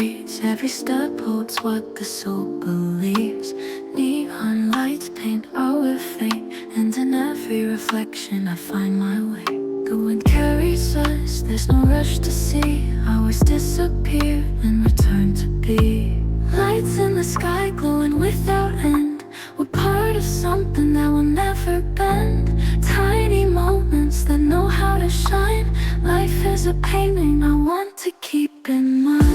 breathes. Every step holds what the soul believes. Neon lights paint our fate, and in every reflection I find my way. The wind carries us, there's no rush to see. Hours disappear and return to be. Lights in the sky glowing without end. We're part of something that will never bend. Tiny moments that know how to shine. Life is a painting I want to keep in mind.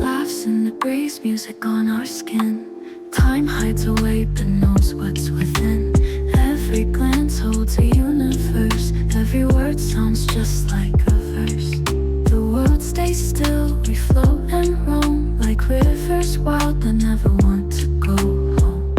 Laughs in the breeze, music on our skin. Time hides away but knows what's within. Every glance holds a universe. Every word sounds just like a verse. The world stays still, we float and roam. Like rivers wild that never want to go home.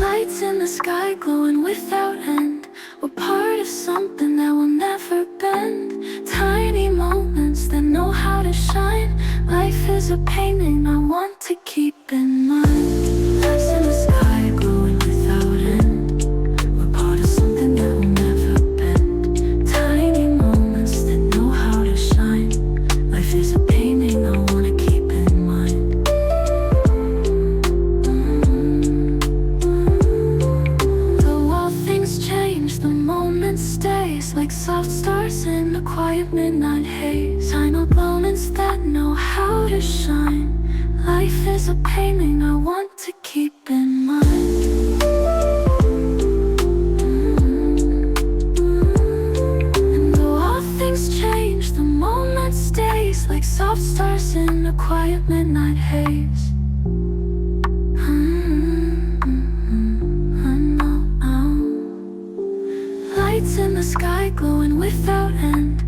Lights in the sky glowing without end. We're part of something that will never bend. Tiny moments that know how to shine. Life is a painting I want to keep in mind. Lights in the sky glowing without end. We're part of something that will never bend. Tiny moments that know how to shine. Life is a painting I want to keep in mind. Though all things change, the moment stays. Like soft stars in a quiet midnight haze. Tiny moments that know how to shine. Life is a painting I want to keep in mind. And though all things change, the moment stays. Like soft stars in a quiet midnight haze. Lights in the sky glowing without end.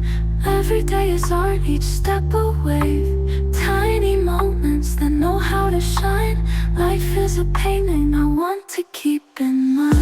Every day is art, each step a wave. Tiny moments that know how to shine. Life is a painting I want to keep in mind.